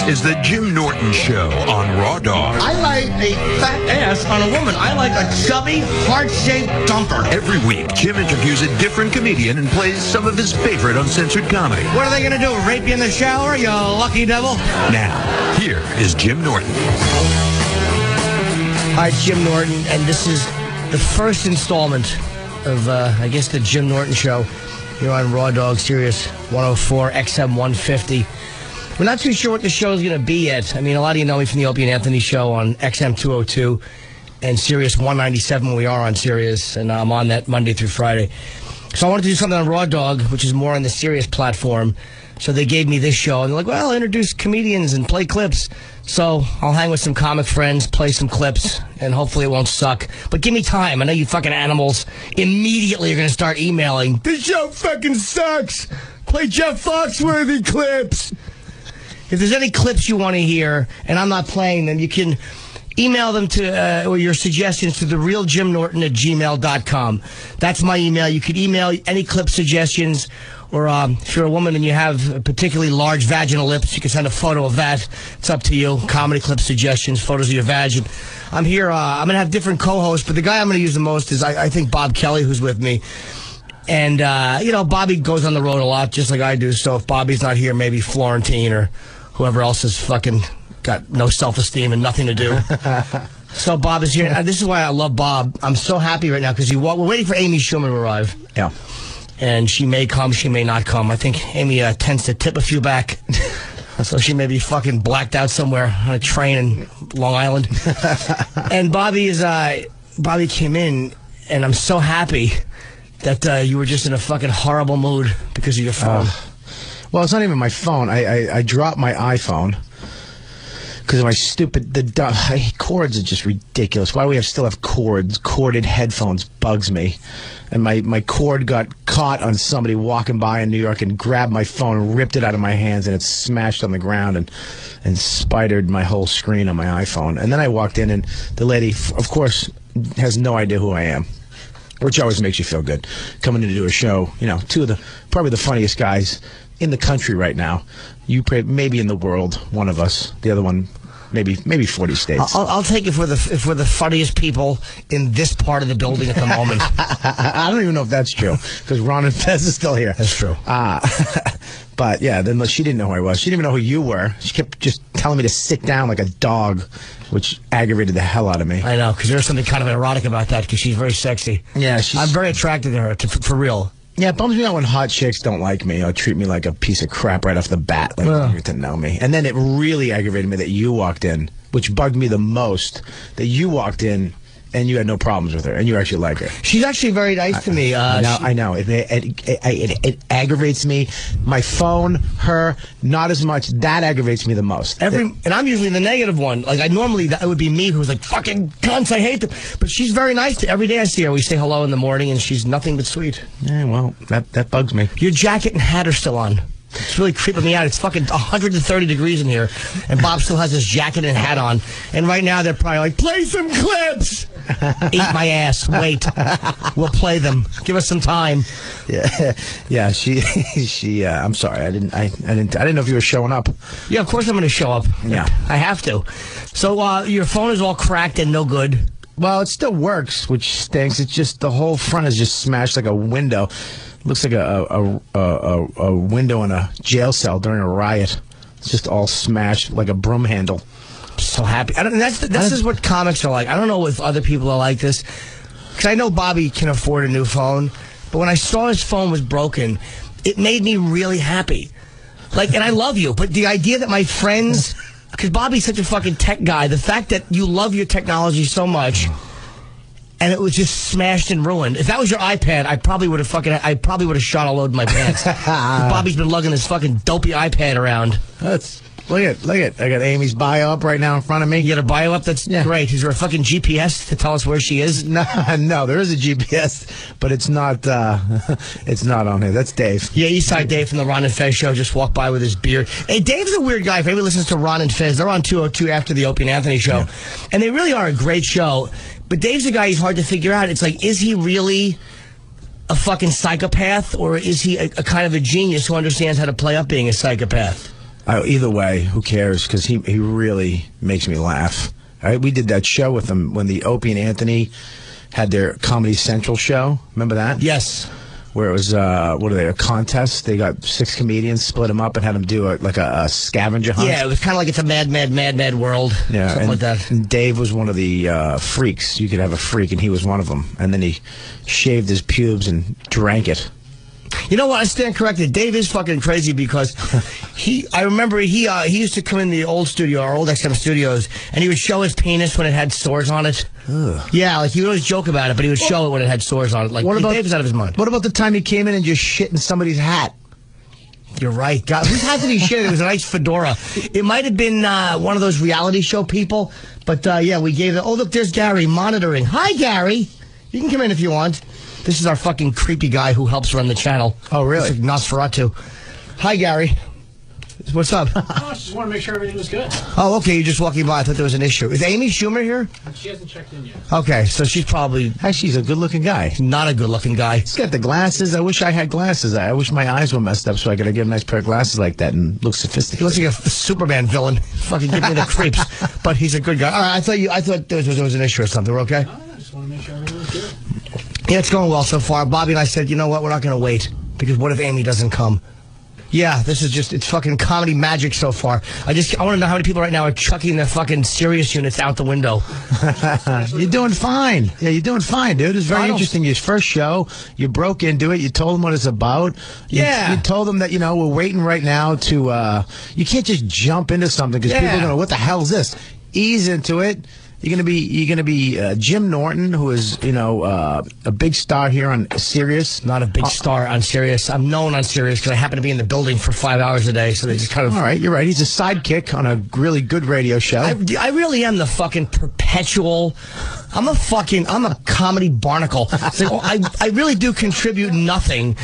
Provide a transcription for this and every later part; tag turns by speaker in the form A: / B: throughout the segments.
A: is the Jim Norton Show on Raw Dog.
B: I like a fat ass on a woman. I like a chubby, heart-shaped dumper.
A: Every week, Jim interviews a different comedian and plays some of his favorite uncensored comedy.
B: What are they going to do, rape you in the shower, you lucky devil?
A: Now, here is Jim Norton.
B: Hi, Jim Norton, and this is the first installment of, I guess, the Jim Norton Show here on Raw Dog, Sirius 104, XM 150. We're not too sure what the show is going to be yet. I mean, a lot of you know me from the Opie and Anthony Show on XM 202 and Sirius 197 when we are on Sirius, and I'm on that Monday through Friday. So I wanted to do something on Raw Dog, which is more on the Sirius platform. So they gave me this show, and they're like, well, introduce comedians and play clips. So I'll hang with some comic friends, play some clips, and hopefully it won't suck. But give me time. I know you fucking animals immediately are going to start emailing. This show fucking sucks. Play Jeff Foxworthy clips. If there's any clips you want to hear, and I'm not playing them, you can email them to, or your suggestions to therealjimnorton@gmail.com. That's my email. You could email any clip suggestions. Or if you're a woman and you have particularly large vaginal lips, you can send a photo of that. It's up to you. Comedy clip suggestions, photos of your vagin. I'm here. I'm going to have different co-hosts, but the guy I'm going to use the most is, I think, Bob Kelly, who's with me. And, you know, Bobby goes on the road a lot, just like I do. So if Bobby's not here, maybe Florentine or whoever else has fucking got no self-esteem and nothing to do. So Bob is here. This is why I love Bob. I'm so happy right now because we're waiting for Amy Schumer to arrive.
C: Yeah.
B: And she may come, she may not come. I think Amy tends to tip a few back. So she may be fucking blacked out somewhere on a train in Long Island. And Bobby came in, and I'm so happy that you were just in a fucking horrible mood because of your phone.
C: Well, it's not even my phone. I dropped my iPhone because of my stupid... cords are just ridiculous. Why do we still have cords? Corded headphones bugs me. And my cord got caught on somebody walking by in New York and grabbed my phone and ripped it out of my hands, and it smashed on the ground and spidered my whole screen on my iPhone. And then I walked in, and the lady, of course, has no idea who I am, which always makes you feel good. Coming in to do a show, you know, probably the funniest guys in the country right now. You maybe in the world, one of us. The other one, maybe 40 states.
B: I'll take it if we're the funniest people in this part of the building at the moment.
C: I don't even know if that's true because Ron and Fez is still here.
B: That's true.
C: But yeah, then she didn't know who I was. She didn't even know who you were. She kept just telling me to sit down like a dog, which aggravated the hell out of me.
B: I know, because there's something kind of erotic about that because she's very sexy.
C: Yeah,
B: I'm very attracted to her, for real.
C: Yeah, it bums me out when hot chicks don't like me or treat me like a piece of crap right off the bat, like you get to know me. And then it really aggravated me that you walked in, which bugged me the most, that you walked in and you had no problems with her, and you actually like her.
B: She's actually very nice to me.
C: I know. It aggravates me. My phone, her, not as much. That aggravates me the most.
B: And I'm usually the negative one. Like, it would be me who's like, fucking cunts, I hate them. But she's very nice. Every day I see her, we say hello in the morning, and she's nothing but sweet.
C: Yeah, well, that bugs me.
B: Your jacket and hat are still on. It's really creeping me out. It's fucking 130 degrees in here, and Bob still has his jacket and hat on. And right now they're probably like, play some clips. Eat my ass. Wait. We'll play them. Give us some time.
C: Yeah. She. I'm sorry. I didn't know if you were showing up.
B: Yeah, of course I'm going to show up.
C: Yeah,
B: I have to. So your phone is all cracked and no good.
C: Well, it still works, which stinks. It's just the whole front is just smashed like a window. Looks like a window in a jail cell during a riot. It's just all smashed like a broom handle.
B: I'm so happy. This is what comics are like. I don't know if other people are like this. Because I know Bobby can afford a new phone. But when I saw his phone was broken, it made me really happy. Like, and I love you. But the idea that my friends... Because Bobby's such a fucking tech guy. The fact that you love your technology so much... And it was just smashed and ruined. If that was your iPad, I probably would have shot a load in my pants. Bobby's been lugging this fucking dopey iPad around.
C: Look at. I got Amy's bio up right now in front of me.
B: You got a bio up? That's great. Is there a fucking GPS to tell us where she is?
C: No, there is a GPS, but it's not on here. That's Dave.
B: Yeah, Eastside Dave from the Ron and Fez show just walked by with his beard. Hey, Dave's a weird guy. If anybody listens to Ron and Fez, they're on 202 after the Opie and Anthony show. Yeah. And they really are a great show. But Dave's a guy who's hard to figure out. It's like, is he really a fucking psychopath, or is he a kind of a genius who understands how to play up being a psychopath?
C: Either way, who cares? Because he really makes me laugh. All right, we did that show with him when the Opie and Anthony had their Comedy Central show. Remember that?
B: Yes.
C: Where it was, a contest. They got 6 comedians, split them up, and had them do a scavenger hunt.
B: Yeah, it was kind of like It's a Mad World.
C: Yeah,
B: something like that.
C: And Dave was one of the freaks. You could have a freak, and he was one of them. And then he shaved his pubes and drank it.
B: You know what? I stand corrected. Dave is fucking crazy because I remember he used to come in the old studio, our old XM studios, and he would show his penis when it had sores on it. Ugh. Yeah, like he would always joke about it, but he would show it when it had sores on it. Like, Dave was out of his mind.
C: What about the time he came in and just shit in somebody's hat?
B: You're right. God, whose hat did he shit in? It was a nice fedora. It might have been one of those reality show people, but yeah, we gave it. Oh, look, there's Gary monitoring. Hi, Gary. You can come in if you want. This is our fucking creepy guy who helps run the channel.
C: Oh, really?
B: It's like Nosferatu. Hi, Gary. What's up?
D: Oh, I just want to make sure everything was good.
B: Oh, okay. You're just walking by. I thought there was an issue. Is Amy Schumer here?
D: She hasn't checked in yet.
B: Okay, so she's probably...
C: Actually, he's a good-looking guy.
B: Not a good-looking guy.
C: He's got the glasses. I wish I had glasses. I wish my eyes were messed up so I could get a nice pair of glasses like that and look sophisticated.
B: He looks like a Superman villain. Fucking give me the creeps. But he's a good guy. All right, I thought there was an issue or something. We're okay?
D: I just want to make sure everything was good.
B: Yeah, it's going well so far. Bobby and I said, you know what? We're not going to wait. Because what if Amy doesn't come? Yeah, this is just, it's fucking comedy magic so far. I want to know how many people right now are chucking their fucking Sirius units out the window.
C: You're doing fine. Yeah, you're doing fine, dude. It's very interesting. Your first show, you broke into it. You told them what it's about. You told them that, we're waiting right now to, you can't just jump into something because people are going to, what the hell is this? Ease into it. You're gonna be Jim Norton, who is a big star here on Sirius.
B: Not a big star on Sirius. I'm known on Sirius because I happen to be in the building for 5 hours a day. So they just kind of.
C: All right, you're right. He's a sidekick on a really good radio show.
B: I really am the fucking perpetual. I'm a comedy barnacle. So I really do contribute nothing.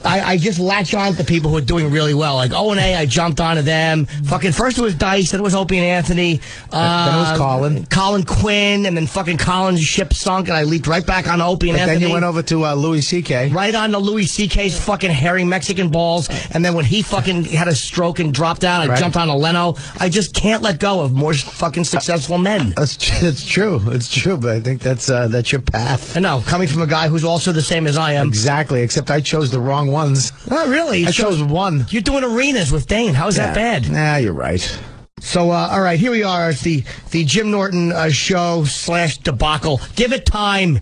B: I just latch on to people who are doing really well. Like O&A, I jumped onto them. Fucking first it was Dice, then it was Opie and Anthony.
C: Then it was Carlin.
B: Colin Quinn, and then fucking Colin's ship sunk, and I leaped right back on Opie and Anthony.
C: Then you went over to Louis C.K.
B: Right on to Louis C.K.'s fucking hairy Mexican balls. And then when he fucking had a stroke and dropped out, I jumped on to Leno. I just can't let go of more fucking successful men.
C: It's true. It's true, but I think that's your path.
B: I know, coming from a guy who's also the same as I am.
C: Exactly, except I chose the wrong ones.
B: Not really.
C: I chose one.
B: You're doing arenas with Dane. How is that bad?
C: Nah, you're right.
B: So, all right, here we are. It's the Jim Norton show / debacle. Give it time.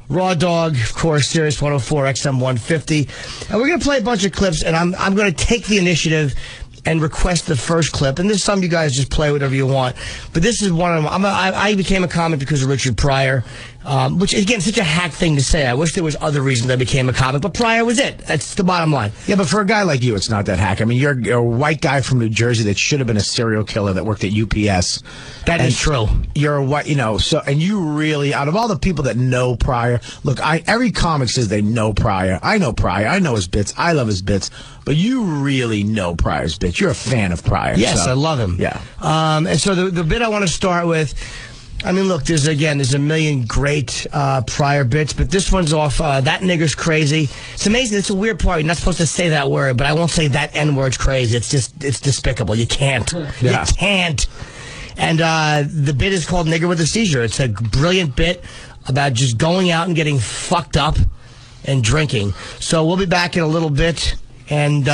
B: Raw Dog, of course, Sirius 104, XM 150. And we're going to play a bunch of clips, and I'm going to take the initiative and request the first clip. And this is some you guys just play whatever you want. But this is one of them. I became a comic because of Richard Pryor, which, again, such a hack thing to say. I wish there was other reasons I became a comic, but Pryor was it. That's the bottom line.
C: Yeah, but for a guy like you, it's not that hack. I mean, you're a white guy from New Jersey that should have been a serial killer that worked at UPS.
B: That is true.
C: You're a white, and you really, out of all the people that know Pryor, look, every comic says they know Pryor. I know Pryor. I know his bits. I love his bits. But you really know Pryor's bits. You're a fan of Pryor.
B: Yes,
C: so.
B: I love him.
C: Yeah.
B: And so the bit I want to start with, I mean, look, there's a million great Pryor bits, but this one's off That Nigger's Crazy. It's amazing. It's a weird part. You're not supposed to say that word, but I won't say that N-word's crazy. It's despicable. You can't.
C: Yeah.
B: You can't. And the bit is called Nigger with a Seizure. It's a brilliant bit about just going out and getting fucked up and drinking. So we'll be back in a little bit, and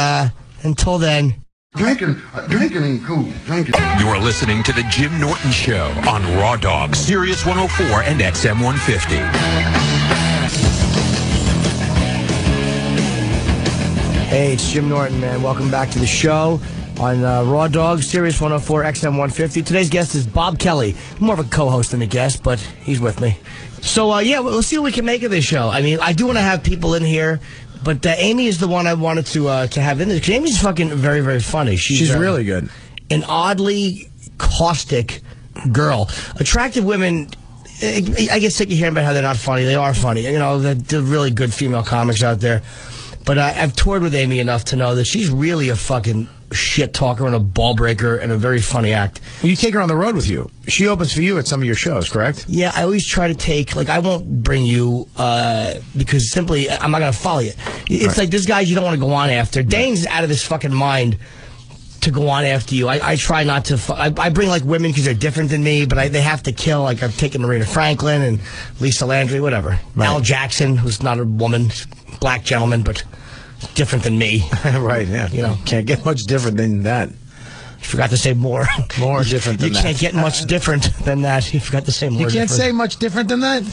B: until then...
E: Drinking ain't cool. Drinking.
A: You're listening to the Jim Norton Show on Raw Dog, Sirius 104 and XM 150.
B: Hey, it's Jim Norton, man. Welcome back to the show on Raw Dog, Sirius 104, XM 150. Today's guest is Bob Kelly. More of a co-host than a guest, but he's with me. So, yeah, we'll see what we can make of this show. I mean, I do want to have people in here, but Amy is the one I wanted to have in there, because Amy's fucking very, very funny. She's
C: really good.
B: An oddly caustic girl. Attractive women... I get sick of hearing about how they're not funny. They are funny. They're really good female comics out there. But I've toured with Amy enough to know that she's really a fucking shit talker and a ball breaker and a very funny act.
C: Well, you take her on the road with you. She opens for you at some of your shows, correct?
B: Yeah, I always try to take, I won't bring you because simply I'm not going to follow you. It's like this guy you don't want to go on after. Dane's out of his fucking mind. to go on after you. I try not to. I bring like women because they're different than me, but they have to kill. Like I've taken Marina Franklin and Lisa Landry, whatever. Right. Al Jackson, who's not a woman, black gentleman, but different than me.
C: Right, yeah.
B: You know,
C: can't get much different than that.
B: You forgot to say more.
C: More different than that.
B: You can't get much different than that. You forgot to say more.
C: You can't
B: different.
C: say much different than that?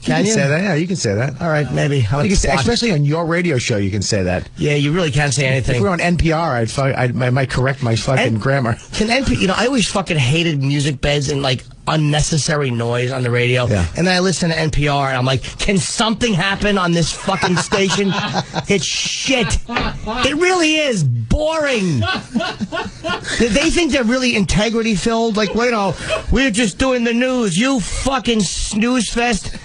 C: Can you say that? Yeah, you can say that.
B: All right, maybe.
C: You can say, especially on your radio show, you can say that.
B: Yeah, you really can't say anything.
C: If we were on NPR, I might correct my fucking grammar.
B: Can NPR? You know, I always fucking hated music beds and like unnecessary noise on the radio.
C: Yeah.
B: And then I listen to NPR and I'm like, can something happen on this fucking station? It's shit. It really is boring. They think they're really integrity filled. Like, wait, we're just doing the news. You fucking snooze fest.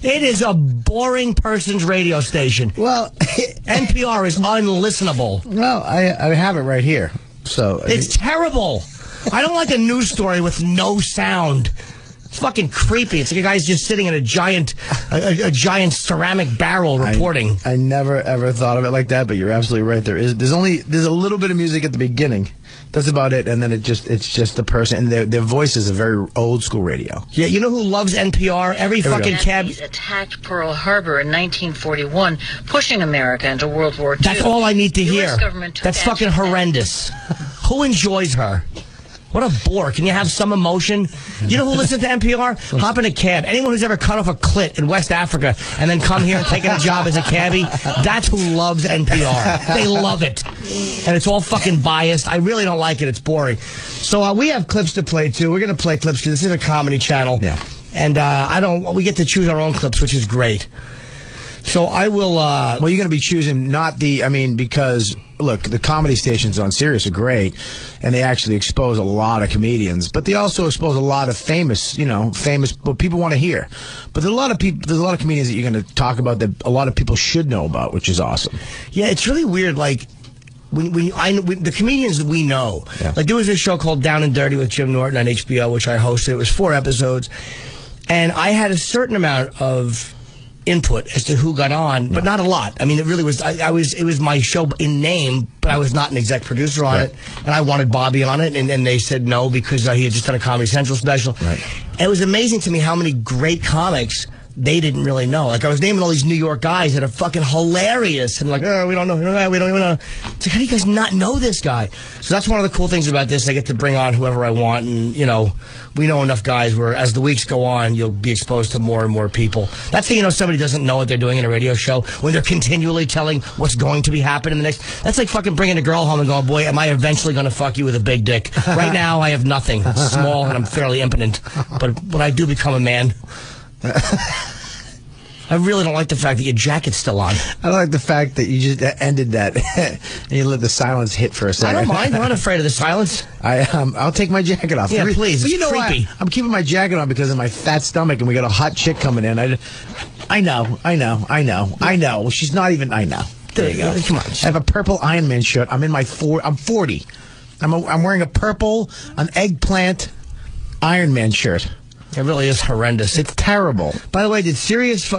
B: It is a boring person's radio station.
C: Well,
B: NPR is unlistenable.
C: Well, I have it right here. So
B: it's terrible. I don't like a news story with no sound. It's fucking creepy. It's like a guy's just sitting in a giant ceramic barrel reporting.
C: I never ever thought of it like that, but you're absolutely right. There's a little bit of music at the beginning. That's about it, and then it's just the person, and their voice is a very old school radio.
B: Yeah, you know who loves NPR? Every fucking cab
F: attacked Pearl Harbor in 1941, pushing America into World War II.
B: That's all I need to hear. That's fucking horrendous. Who enjoys her? What a bore. Can you have some emotion? You know who listens to NPR? Hop in a cab. Anyone who's ever cut off a clit in West Africa and then come here and taken a job as a cabbie, that's who loves NPR. They love it. And it's all fucking biased. I really don't like it. It's boring. So we have clips to play, too. We're going to play clips, too. This is a comedy channel.
C: Yeah.
B: And we get to choose our own clips, which is great. So I will...
C: well, you're going to be choosing because... Look, the comedy stations on Sirius are great, and they actually expose a lot of comedians, but they also expose a lot of famous what people want to hear. But there's a lot of comedians that you're going to talk about that a lot of people should know about, which is awesome.
B: Yeah, it's really weird. Like when the comedians that we know, like there was a show called Down and Dirty with Jim Norton on HBO, which I hosted. It was 4 episodes, and I had a certain amount of input as to who got on, but not a lot. I mean, it really was. It was my show in name, but I was not an exec producer on it, and I wanted Bobby on it, and they said no because he had just done a Comedy Central special. Right. And it was amazing to me how many great comics they didn't really know. Like, I was naming all these New York guys that are fucking hilarious, and like, oh, we don't know, we don't even know. It's like, how do you guys not know this guy? So that's one of the cool things about this. I get to bring on whoever I want, and, we know enough guys where as the weeks go on, you'll be exposed to more and more people. That's how you know somebody doesn't know what they're doing in a radio show, when they're continually telling what's going to be happening the next. That's like fucking bringing a girl home and going, boy, am I eventually going to fuck you with a big dick. Right now, I have nothing. It's small, and I'm fairly impotent. But when I do become a man... I really don't like the fact that your jacket's still on.
C: I don't like the fact that you just ended that and you let the silence hit for a second.
B: I don't mind. I'm not afraid of the silence.
C: I'll take my jacket off.
B: Yeah, please.
C: But
B: it's creepy.
C: I'm keeping my jacket on because of my fat stomach, and we got a hot chick coming in. I know. She's not even. I know.
B: There you go. Come on.
C: I have a purple Iron Man shirt. I'm 40. I'm wearing an eggplant Iron Man shirt.
B: It really is horrendous.
C: It's terrible.
B: By the way, is Sirius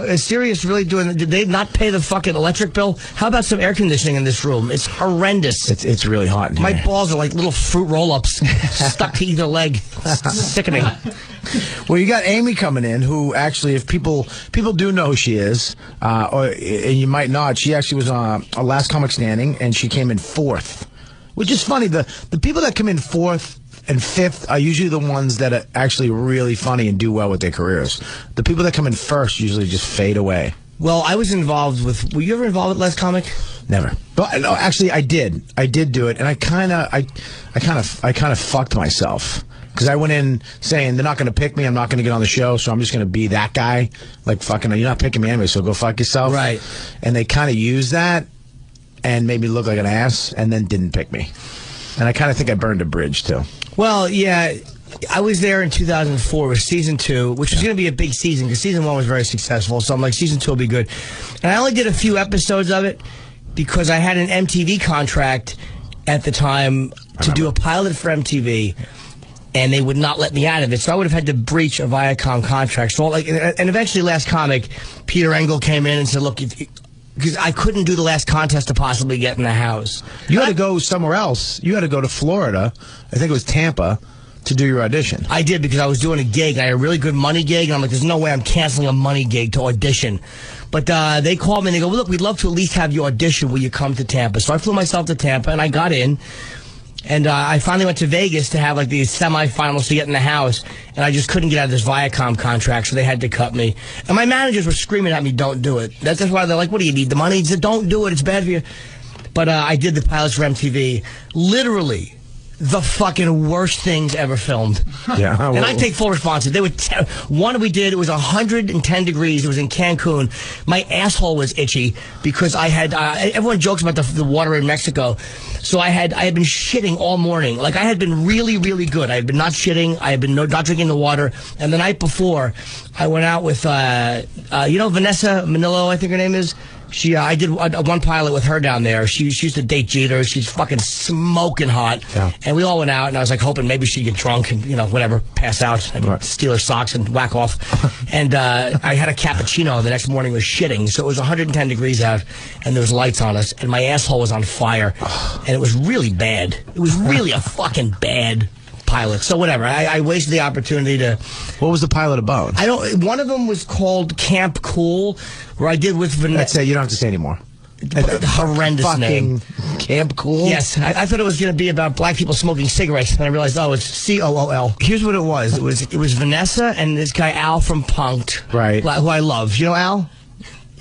B: really did they not pay the fucking electric bill? How about some air conditioning in this room? It's horrendous.
C: It's really hot in here.
B: My balls are like little fruit roll-ups stuck to either leg. It's sickening.
C: Well, you got Amy coming in, who actually, if people do know who she is, and you might not, she actually was on a Last Comic Standing, and she came in 4th, which is funny. The people that come in 4th and 5th are usually the ones that are actually really funny and do well with their careers. The people that come in 1st usually just fade away.
B: Well, I was involved with... Were you ever involved with Last Comic?
C: Never. But no, actually, I did. I did do it, and I kind of fucked myself. Because I went in saying, they're not going to pick me, I'm not going to get on the show, so I'm just going to be that guy. Like, fucking, you're not picking me anyway, so go fuck yourself.
B: Right.
C: And they kind of used that and made me look like an ass, and then didn't pick me. And I kind of think I burned a bridge, too.
B: Well, yeah, I was there in 2004 with Season 2, which was going to be a big season, because Season 1 was very successful, so I'm like, Season 2 will be good. And I only did a few episodes of it, because I had an MTV contract at the time to do a pilot for MTV, and they would not let me out of it, so I would have had to breach a Viacom contract. So, and eventually, Last Comic, Peter Engel came in and said, look, because I couldn't do the last contest to possibly get in the house.
C: You had to go somewhere else. You had to go to Florida. I think it was Tampa. To do your audition.
B: I did, because I was doing a gig. I had a really good money gig, and I'm like, there's no way I'm canceling a money gig to audition. But they called me, and they go, well, look, we'd love to at least have you audition. Will you come to Tampa? So I flew myself to Tampa, and I got in. And I finally went to Vegas to have, like, these semifinals to get in the house. And I just couldn't get out of this Viacom contract, so they had to cut me. And my managers were screaming at me, don't do it. That's why they're like, what do you need, the money? He said, don't do it. It's bad for you. But I did the pilots for MTV. Literally the fucking worst things ever filmed.
C: Yeah.
B: And I take full responsibility. One we did, it was 110 degrees. It was in Cancun. My asshole was itchy because I had, everyone jokes about the water in Mexico. So I had been shitting all morning. Like, I had been really, really good. I had been not shitting. I had been not drinking the water. And the night before, I went out with, you know, Vanessa Manillo, I think her name is. I did one pilot with her down there. She used to date Jeter. She's fucking smoking hot. Yeah. And we all went out, and I was like hoping maybe she'd get drunk and, you know, whatever, pass out and steal her socks and whack off. And I had a cappuccino. The next morning was shitting. So it was 110 degrees out, and there was lights on us, and my asshole was on fire. And it was really bad. It was really a fucking bad pilot. So whatever. I wasted the opportunity to...
C: What was the pilot about?
B: One of them was called Camp Cool, where I did with Vanessa.
C: That's it. You don't have to say anymore.
B: Horrendous name.
C: Camp Cool?
B: Yes. I thought it was going to be about black people smoking cigarettes, and I realized, oh, it's COOL. Here's what it was. It was Vanessa and this guy Al from Punk'd.
C: Right.
B: Who I love. You know Al?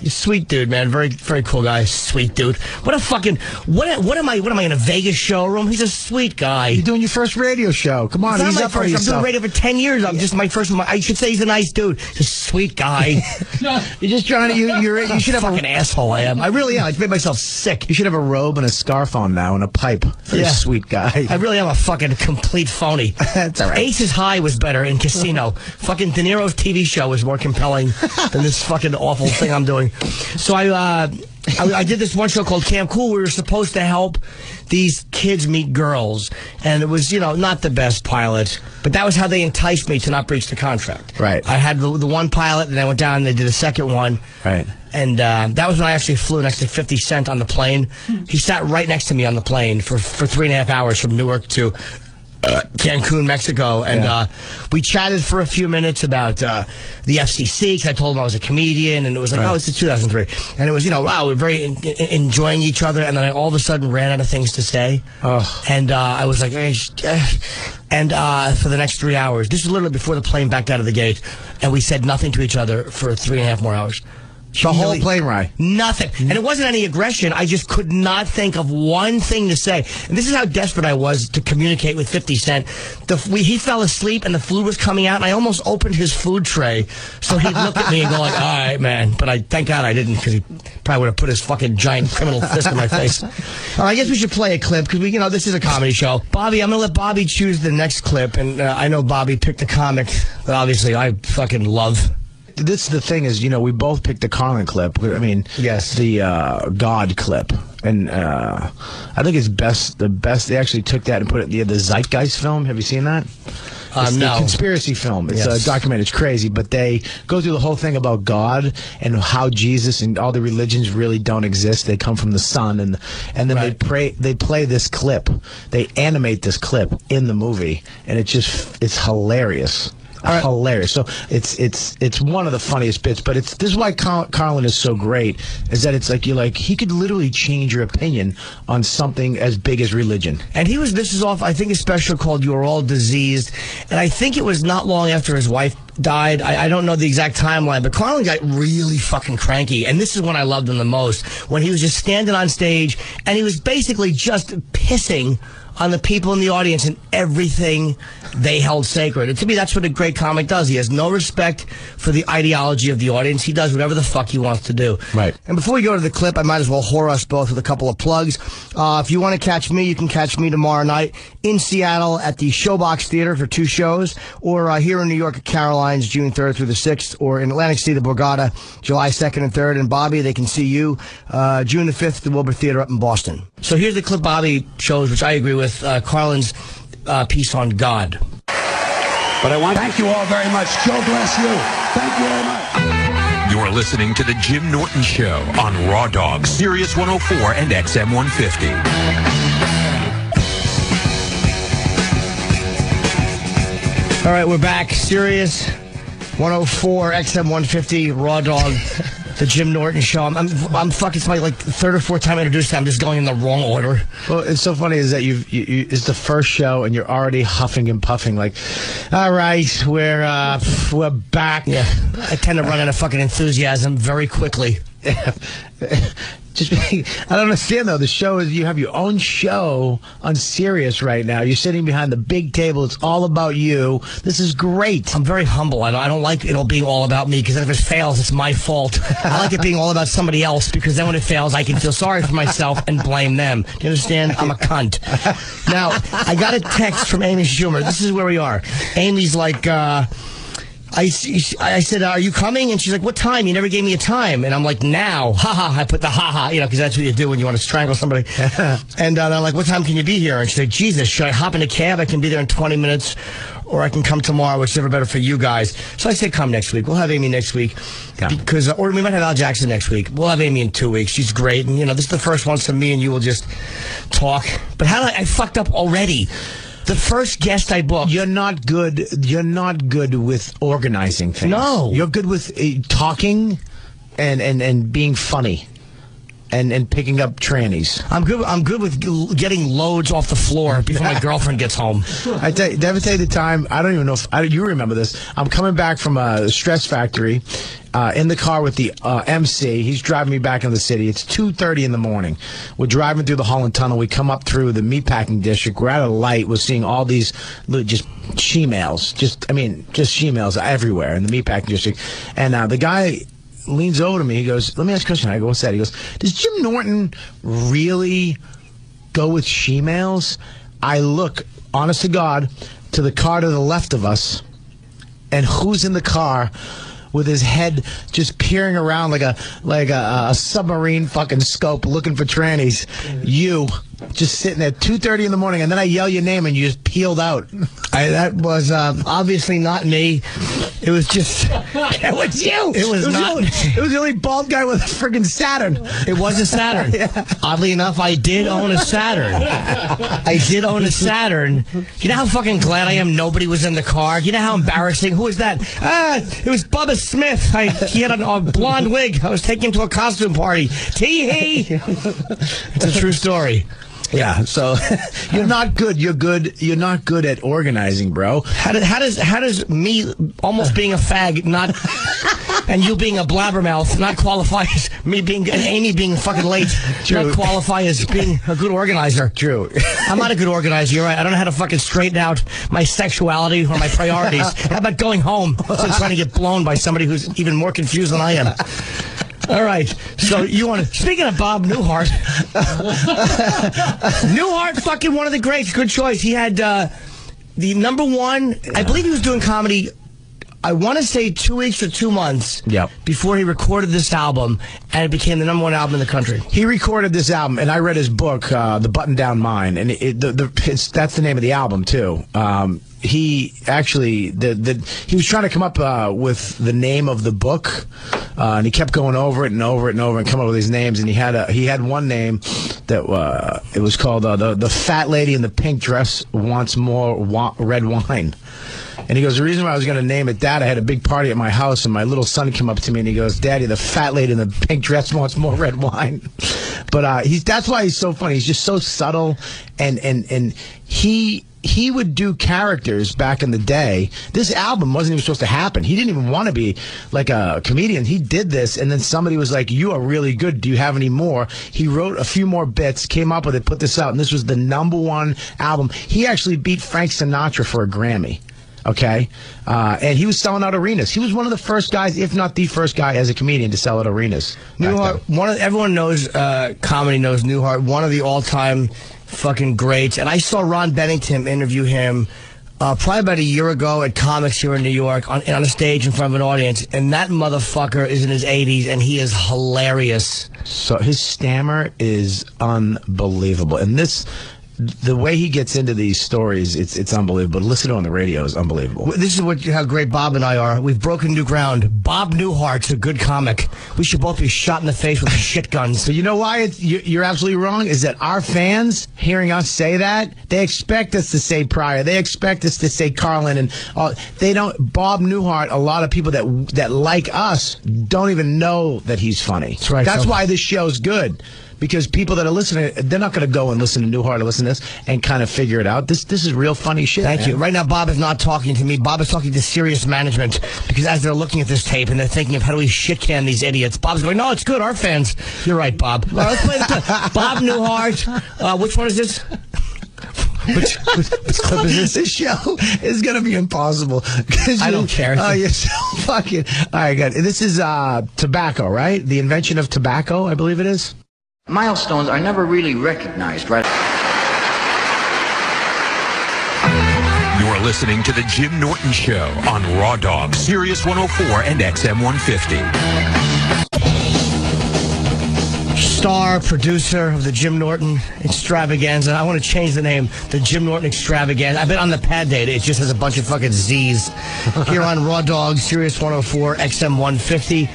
B: Sweet dude, man. Very, very cool guy. Sweet dude. What a fucking... What am I in a Vegas showroom? He's a sweet guy.
C: You're doing your first radio show. Come on,
B: he's up for yourself. I'm doing radio for 10 years. I'm just my first one. I should say he's a nice dude. He's a sweet guy.
C: You're just trying to... You should have
B: a fucking asshole. I am. I really am. I made myself sick.
C: You should have a robe and a scarf on now and a pipe for a sweet guy.
B: I really am a fucking complete phony.
C: That's all right.
B: Aces High was better in Casino. Fucking De Niro's TV show was more compelling than this fucking awful thing I'm doing. So I did this one show called Camp Cool. We were supposed to help these kids meet girls. And it was, you know, not the best pilot. But that was how they enticed me to not breach the contract.
C: Right.
B: I had the one pilot, and I went down and they did a second one.
C: Right.
B: And that was when I actually flew next to 50 Cent on the plane. He sat right next to me on the plane for 3.5 hours from Newark to... Cancun, Mexico, and we chatted for a few minutes about the FCC, because I told him I was a comedian, and it was like, oh, it's 2003. And it was, you know, wow, we were very enjoying each other, and then I all of a sudden ran out of things to say. Oh. And I was like, and for the next 3 hours, this was literally before the plane backed out of the gate, and we said nothing to each other for 3.5 more hours.
C: The whole plane ride.
B: Nothing. And it wasn't any aggression. I just could not think of one thing to say. And this is how desperate I was to communicate with 50 Cent. He fell asleep and the food was coming out, and I almost opened his food tray so he'd look at me and go like, all right, man. But thank God I didn't, because he probably would have put his fucking giant criminal fist in my face. I guess we should play a clip, because you know, this is a comedy show. Bobby, I'm going to let Bobby choose the next clip. And I know Bobby picked a comic that obviously I fucking love.
C: This the thing is, you know, we both picked the Carlin clip. I mean,
B: yes,
C: the God clip, and I think it's the best. They actually took that and put it in the Zeitgeist film. Have you seen that? It's
B: no.
C: The conspiracy film. It's a documentary. It's crazy, but they go through the whole thing about God and how Jesus and all the religions really don't exist. They come from the sun, and then they play this clip. They animate this clip in the movie, and it's hilarious. Hilarious. So it's one of the funniest bits, but this is why Carlin is so great, is that it's like he could literally change your opinion on something as big as religion.
B: And this is off, I think, a special called "You Are All Diseased," and I think it was not long after his wife died. I don't know the exact timeline, but Carlin got really fucking cranky, and this is when I loved him the most, when he was just standing on stage and he was basically just pissing on the people in the audience and everything they held sacred. And to me, that's what a great comic does. He has no respect for the ideology of the audience. He does whatever the fuck he wants to do.
C: Right.
B: And before we go to the clip, I might as well whore us both with a couple of plugs. If you want to catch me, you can catch me tomorrow night in Seattle at the Showbox Theater for 2 shows, or here in New York at Caroline's June 3rd through the 6th, or in Atlantic City, the Borgata, July 2nd and 3rd. And Bobby, they can see you June the 5th at the Wilbur Theater up in Boston. So here's the clip Bobby shows, which I agree with, Carlin's piece on God.
G: But I want to thank you all very much. Joe bless you. Thank you very much.
A: You're listening to The Jim Norton Show on Raw Dog, Sirius 104 and XM 150.
B: All right, we're back. Sirius 104, XM 150, Raw Dog, The Jim Norton Show. I'm fucking, it's my like third or fourth time I introduced it. I'm just going in the wrong order.
C: Well, it's so funny is that it's the first show and you're already huffing and puffing like, all right, we're back.
B: Yeah, I tend to run out of fucking enthusiasm very quickly.
C: I don't understand though. The show is you have your own show on Sirius right now. You're sitting behind the big table. It's all about you. This is great.
B: I'm very humble. I don't like it all being all about me because if it fails, it's my fault. I like it being all about somebody else because then when it fails, I can feel sorry for myself and blame them. Do you understand? I'm a cunt. Now, I got a text from Amy Schumer. This is where we are. Amy's like, I said, are you coming? And she's like, what time? You never gave me a time. And I'm like, now. Ha ha. I put the ha ha, because that's what you do when you want to strangle somebody. And I'm like, what time can you be here? And she said, Jesus, should I hop in a cab? I can be there in 20 minutes. Or I can come tomorrow, whichever better for you guys. So I said, come next week. We'll have Amy next week. Yeah. Because, or we might have Al Jackson next week. We'll have Amy in 2 weeks. She's great. And, this is the first one, so me and you will just talk. But I fucked up already. The first guest I booked.
C: You're not good with organizing things.
B: No.
C: You're good with talking and being funny. And picking up trannies.
B: I'm good with getting loads off the floor before my girlfriend gets home.
C: Did I ever tell you the time? I don't even know if you remember this. I'm coming back from a stress factory in the car with the MC. He's driving me back in the city. It's 2:30 in the morning. We're driving through the Holland Tunnel. We come up through the meatpacking district. We're at a light. We're seeing all these just she-males. Just she-males everywhere in the meatpacking district. And the guy leans over to me. He goes, let me ask you a question. I go, what's that? He goes, does Jim Norton really go with she-males? I look, honest to God, to the car to the left of us, and who's in the car with his head just peering around like a submarine fucking scope looking for trannies? You. Just sitting there 2:30 in the morning, and then I yell your name, and you just peeled out.
B: That was obviously not me. It was just...
C: It was you.
B: It was
C: the only bald guy with a friggin' Saturn.
B: It was a Saturn. Yeah. Oddly enough, I did own a Saturn. You know how fucking glad I am nobody was in the car? You know how embarrassing? Who was that? It was Bubba Smith. He had a blonde wig. I was taking him to a costume party. Tee-hee. It's a true story.
C: Yeah, so you're not good. You're not good at organizing, bro.
B: How does me almost being a fag not and you being a blabbermouth not qualify as me being and Amy being fucking late not qualify as being a good organizer?
C: True.
B: I'm not a good organizer. You're right. I don't know how to fucking straighten out my sexuality or my priorities. How about going home instead of trying to get blown by somebody who's even more confused than I am? All right, so you want to... Speaking of Bob Newhart, Newhart, fucking one of the greats. Good choice. He had the number one... I believe he was doing comedy, I want to say 2 weeks or 2 months before he recorded this album, and it became the number one album in the country.
C: He recorded this album, and I read his book, The Button Down Mind, and that's the name of the album, too. He actually, he was trying to come up with the name of the book, and he kept going over it and over it and over and coming up with these names. And he had one name that it was called the Fat Lady in the Pink Dress Wants More Red Wine. And he goes, the reason why I was going to name it that, I had a big party at my house, and my little son came up to me, and he goes, Daddy, the fat lady in the pink dress wants more red wine. But that's why he's so funny. He's just so subtle, and he would do characters back in the day. This album wasn't even supposed to happen. He didn't even want to be like a comedian. He did this, and then somebody was like, you are really good. Do you have any more? He wrote a few more bits, came up with it, put this out, and this was the number one album. He actually beat Frank Sinatra for a Grammy. Okay, and he was selling out arenas. He was one of the first guys, if not the first guy, as a comedian to sell out arenas.
B: Newhart, everyone knows comedy knows Newhart. One of the all-time fucking greats. And I saw Ron Bennington interview him probably about a year ago at Comics here in New York on a stage in front of an audience. And that motherfucker is in his 80s, and he is hilarious.
C: So his stammer is unbelievable, and this the way he gets into these stories, it's unbelievable. Listen to it on the radio is unbelievable.
B: This is how great Bob and I are. We've broken new ground. Bob Newhart's a good comic. We should both be shot in the face with shit guns.
C: But you know why you're absolutely wrong? Is that our fans, hearing us say that, they expect us to say Pryor. They expect us to say Carlin. And they don't. Bob Newhart, a lot of people that like us don't even know that he's funny.
B: That's right.
C: That's why this show's good. Because people that are listening, they're not going to go and listen to Newhart or listen to this and kind of figure it out. This is real funny shit.
B: Thank you. Right now, Bob is not talking to me. Bob is talking to serious management because as they're looking at this tape and they're thinking of how do we shit can these idiots, Bob's going, no, it's good. Our fans. You're right, Bob. Well, let's play the clip. Bob Newhart. Which one is this? Which clip is this?
C: This show is going to be impossible.
B: I don't care.
C: Oh, you're so fucking... All right, good. This is tobacco, right? The invention of tobacco, I believe it is.
G: Milestones are never really recognized, right?
A: You're listening to The Jim Norton Show on Raw Dog, Sirius 104 and XM 150.
B: Star producer of the Jim Norton Extravaganza. I want to change the name, the Jim Norton Extravaganza. I bet on the pad data it just has a bunch of fucking Z's. Here on Raw Dog, Sirius 104, XM 150.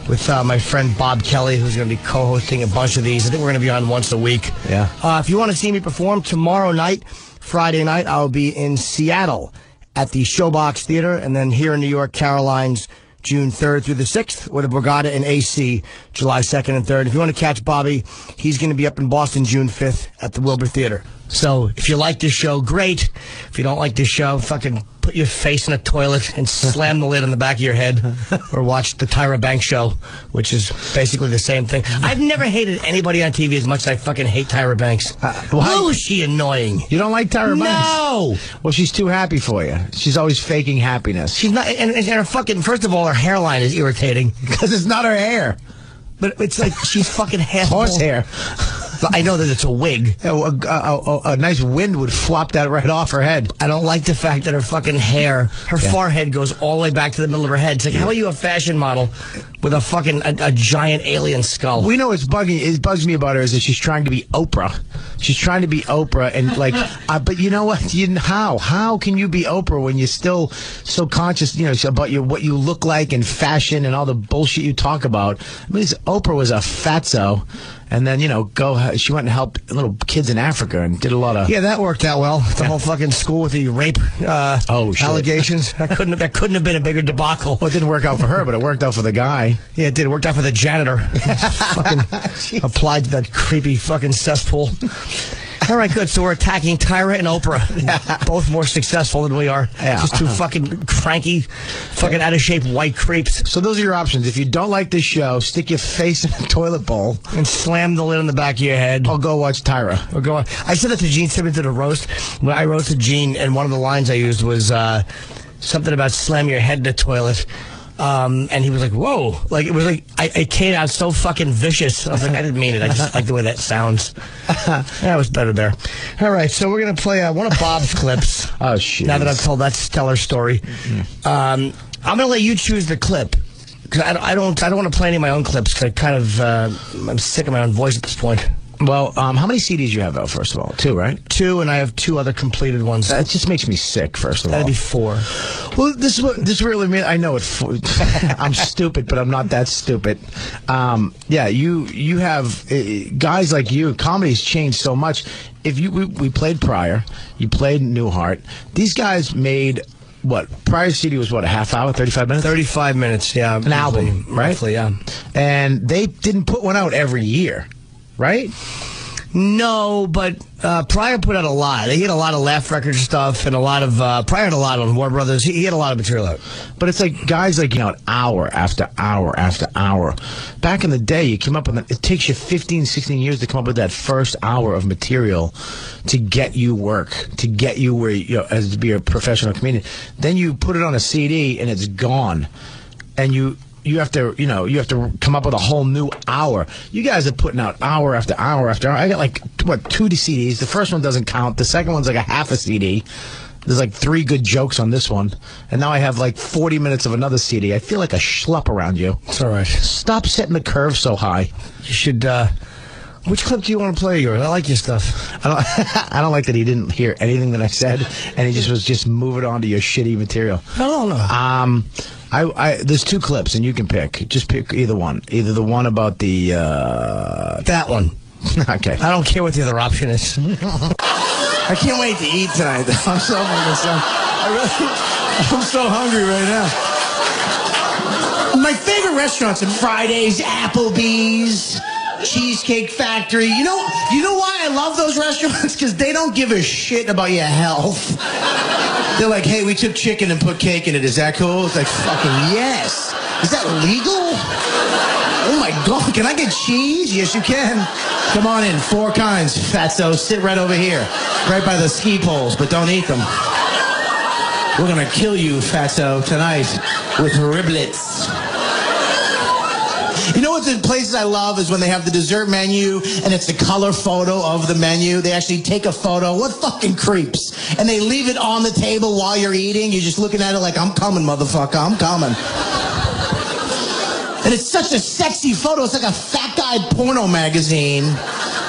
B: With my friend Bob Kelly, who's going to be co-hosting a bunch of these. I think we're going to be on once a week.
C: Yeah.
B: If you want to see me perform tomorrow night, Friday night, I'll be in Seattle at the Showbox Theater, and then here in New York, Caroline's June 3rd through the 6th, with a Borgata in AC, July 2nd and 3rd. If you want to catch Bobby, he's going to be up in Boston June 5th at the Wilbur Theater. So if you like this show, great. If you don't like this show, fucking put your face in a toilet and slam the lid on the back of your head, or watch the Tyra Banks show, which is basically the same thing. I've never hated anybody on TV as much as I fucking hate Tyra Banks. Oh, is she annoying?
C: You don't like Tyra Banks?
B: No!
C: Well, she's too happy for you. She's always faking happiness.
B: She's not, and her fucking, first of all, her hairline is irritating.
C: Because it's not her hair.
B: But it's like she's fucking half
C: horsehair.
B: I know that it's a wig.
C: A nice wind would flop that right off her head.
B: I don't like the fact that her fucking hair, her forehead goes all the way back to the middle of her head. It's like, how are you a fashion model with a fucking a giant alien skull?
C: We know it bugs me about her is that she's trying to be Oprah. She's trying to be Oprah, and like, but you know what? How can you be Oprah when you're still so conscious, about what you look like and fashion and all the bullshit you talk about? I mean, Oprah was a fatso. And then, she went and helped little kids in Africa and did a lot of...
B: Yeah, that worked out well. The whole fucking school with the rape allegations. That couldn't have been a bigger debacle.
C: Well, it didn't work out for her, but it worked out for the guy.
B: Yeah, it did. It worked out for the janitor. Fucking applied to that creepy fucking cesspool. All right, good. So we're attacking Tyra and Oprah. Both more successful than we are.
C: Yeah.
B: Just two fucking cranky, fucking out-of-shape white creeps.
C: So those are your options. If you don't like this show, stick your face in a toilet bowl.
B: And slam the lid on the back of your head.
C: Or go watch Tyra.
B: Or go on. I said that to Gene Simmons at a roast. When I roasted Gene, and one of the lines I used was something about slam your head in the toilet. And he was like, whoa. Like, it was like, it came out so fucking vicious. I was like, I didn't mean it. I just like the way that sounds. That was better there. All right, so we're going to play one of Bob's clips.
C: Oh, shit.
B: Now that I've told that stellar story. I'm going to let you choose the clip. Because I don't want to play any of my own clips, because I kind of, I'm sick of my own voice at this point.
C: Well, how many CDs you have out, first of all? 2, right?
B: 2, and I have 2 other completed ones.
C: That just makes me sick, first of all.
B: That'd be 4.
C: Well, this really means, I know I'm stupid, but I'm not that stupid. Yeah, you have, guys like you, comedy's changed so much. We played Pryor, you played Newhart. These guys made... What? Pryor's CD was what, a half hour, 35 minutes?
B: 35 minutes, yeah.
C: An album, right?
B: Roughly, yeah.
C: And they didn't put one out every year, right?
B: No, but Pryor put out a lot. He had a lot of Laugh Record stuff and a lot of... Pryor had a lot on Warner Brothers. He had a lot of material out.
C: But it's like guys like, hour after hour after hour. Back in the day, you came up with... It takes you 15, 16 years to come up with that first hour of material to get you work, to get you where, as to be a professional comedian. Then you put it on a CD and it's gone. And you have to come up with a whole new hour. You guys are putting out hour after hour after hour. I got 2 CDs. The first one doesn't count. The second one's like a half a CD. There's 3 good jokes on this one. And now I have 40 minutes of another CD. I feel like a schlup around you.
B: It's all right.
C: Stop setting the curve so high.
B: You should Which clip do you want to play? Yours? I like your stuff.
C: I don't like that he didn't hear anything that I said, and he just was just moving on to your shitty material.
B: I don't know.
C: There's 2 clips, and you can pick. Just pick either one. Either the one about the
B: that one.
C: Okay.
B: I don't care what the other option is.
C: I can't wait to eat tonight. I'm so I'm so hungry right now.
B: My favorite restaurants are Fridays, Applebee's, Cheesecake Factory. You know why I love those restaurants? Because they don't give a shit about your health. They're like, hey, we took chicken and put cake in it. Is that cool? It's like, fucking yes. Is that legal? Oh my God, can I get cheese? Yes, you can. Come on in, 4 kinds, fatso. Sit right over here, right by the ski poles, but don't eat them. We're gonna kill you, fatso, tonight with riblets. You know what the places I love is when they have the dessert menu and it's the color photo of the menu. They actually take a photo. What fucking creeps? And they leave it on the table while you're eating. You're just looking at it like, I'm coming, motherfucker, I'm coming. And it's such a sexy photo. It's like a fat guy porno magazine.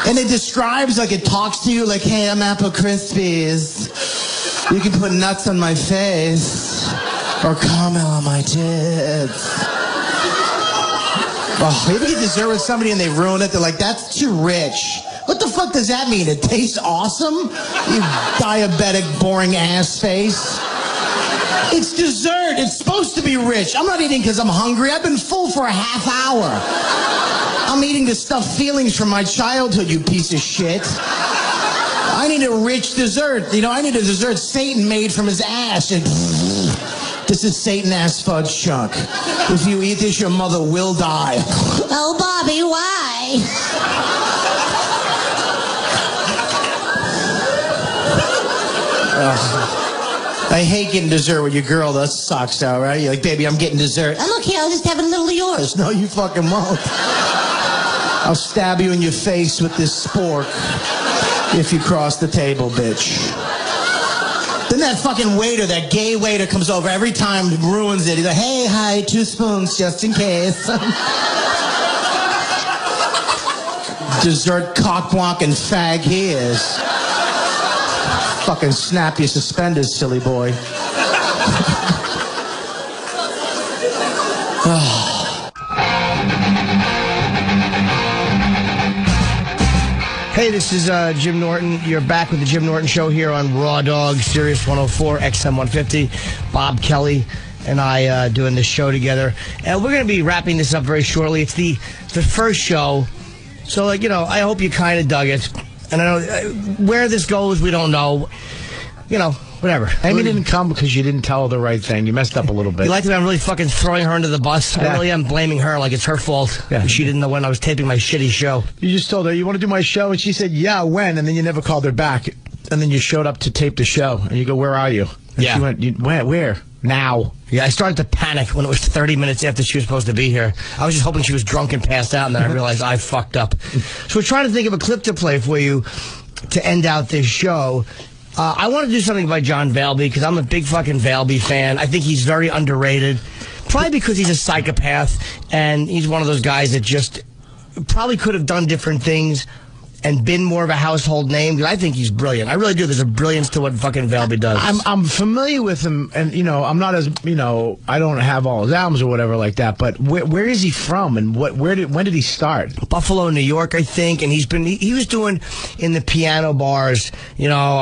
B: And it describes, like, it talks to you like, hey, I'm Apple Krispies. You can put nuts on my face or caramel on my tits. Oh, maybe you dessert with somebody and they ruin it. They're like, that's too rich. What the fuck does that mean? It tastes awesome? You diabetic, boring ass face. It's dessert. It's supposed to be rich. I'm not eating because I'm hungry. I've been full for a half hour. I'm eating the stuffed feelings from my childhood, you piece of shit. I need a rich dessert. You know, I need a dessert Satan made from his ass. And this is Satan-ass fudge chunk. If you eat this, your mother will die. Oh, Bobby, why? I hate getting dessert with your girl. That sucks out, right? You're like, baby, I'm getting dessert. I'm okay, I'll just have a little of yours. No, you fucking won't. I'll stab you in your face with this spork if you cross the table, bitch. Then that fucking waiter, that gay waiter comes over every time, ruins it. He's like, hey, hi, 2 spoons just in case. Dessert cock-blocking fag he is. Fucking snap your suspenders, silly boy. Hey, this is Jim Norton. You're back with the Jim Norton Show here on Raw Dog, Sirius 104, XM 150. Bob Kelly and I doing this show together. And we're going to be wrapping this up very shortly. It's the first show. So, like, you know, I hope you kind of dug it. And I know where this goes, we don't know. You know, whatever.
C: Amy didn't come because you didn't tell her the right thing. You messed up a little bit.
B: You like to be, I'm really fucking throwing her under the bus.
C: Yeah.
B: I really am blaming her like it's her fault.
C: Yeah.
B: She didn't know when I was taping my shitty show.
C: You just told her, you want to do my show? And she said, yeah, when? And then you never called her back. And then you showed up to tape the show. And you go, where are you? And
B: Yeah.
C: she went, where? Now.
B: Yeah, I started to panic when it was 30 minutes after she was supposed to be here. I was just hoping she was drunk and passed out, and then I realized I fucked up. So we're trying to think of a clip to play for you to end out this show. I want to do something by John Valby because I'm a big fucking Valby fan. I think he's very underrated. Probably because he's a psychopath and he's one of those guys that just probably could have done different things and been more of a household name. I think he's brilliant. I really do. There's a brilliance to what fucking Valby does.
C: I'm familiar with him, and, you know, I'm not as, you know, I don't have all his albums or whatever like that, but where is he from, and when did he start?
B: Buffalo, New York, I think, and he was doing in the piano bars, you know,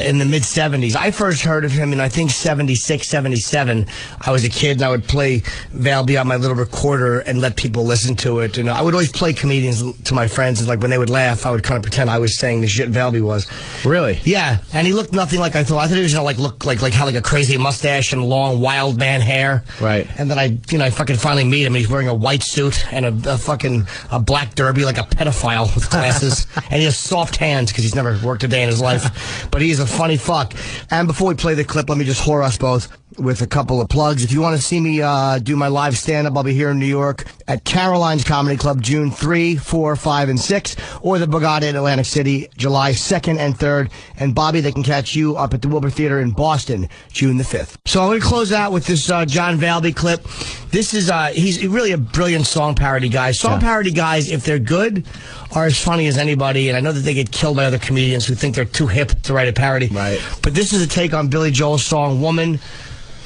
B: in the mid-'70s. I first heard of him in, I think, 76, 77. I was a kid, and I would play Valby on my little recorder and let people listen to it, and I would always play comedians to my friends, and, like, when they would laugh, I would kind of pretend I was saying the shit Valby was.
C: Really?
B: Yeah, and he looked nothing like I thought. I thought he was gonna look like had like a crazy mustache and long wild man hair.
C: Right.
B: And then I fucking finally meet him. And he's wearing a white suit and a fucking black derby like a pedophile with glasses. And he has soft hands because he's never worked a day in his life. But he's a funny fuck. And before we play the clip, let me just whore us both. with a couple of plugs. If you want to see me do my live stand-up, I'll be here in New York at Caroline's Comedy Club June 3, 4, 5, and 6, or the Borgata in Atlantic City July 2nd and 3rd. And Bobby, they can catch you up at the Wilbur Theater in Boston June the 5th. So I'm going to close out with this John Valby clip. This is, he's really a brilliant song parody guy. Song parody guys, if they're good, are as funny as anybody, and I know that they get killed by other comedians who think they're too hip to write a parody. Right. But this is a take on Billy Joel's song, Woman.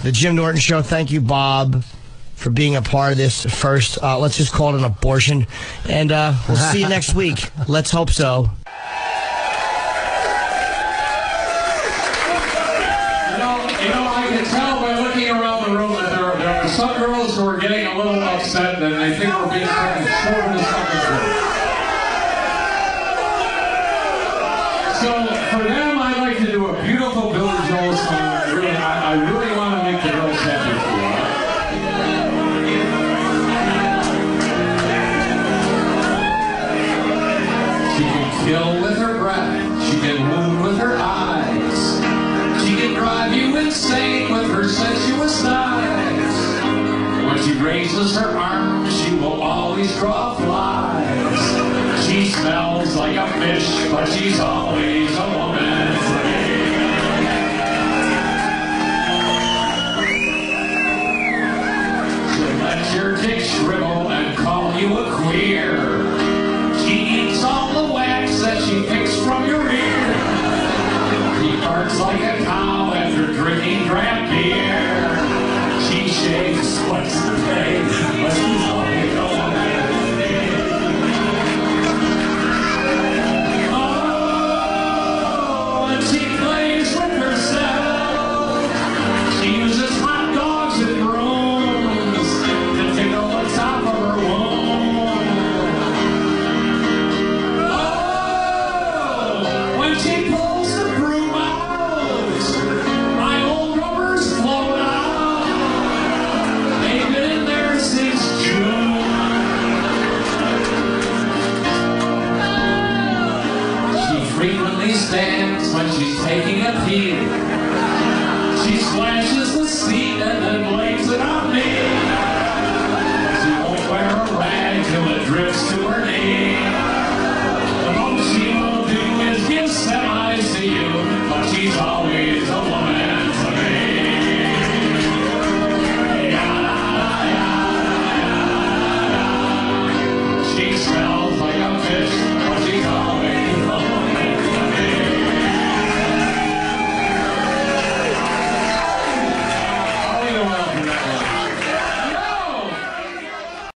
B: The Jim Norton Show. Thank you, Bob, for being a part of this first. Let's just call it an abortion. And we'll see you next week. Let's hope so.
H: You know, I can tell by looking around the room that there are some girls who are getting a little upset and they think we're being kind of short of the something. So for them, I'd like to do a beautiful Billy Joel song. I really want to make the girls happy for you. She can kill with her breath. She can wound with her eyes. She can drive you insane with her sensuous knives. When she raises her arms, she will always draw flies. She smells like a fish, but she's always a woman. She'll let your dick shrivel and call you a queer. She eats all the wax that she picks from your ear. She barks like a cow after drinking draft beer. She shaves twice a day, but she's always a woman. Oh, and she plays with herself. She uses hot dogs and brooms to tickle the top of her womb. Oh, when she pulls the broom out, my old rubbers float out. They've been in there since June. She frequently stands when she's taking a pee. She splashes the seat and then blames it on me. She won't wear a rag till it drifts to her knee. The most she will do is give semis to you, but she's always alone.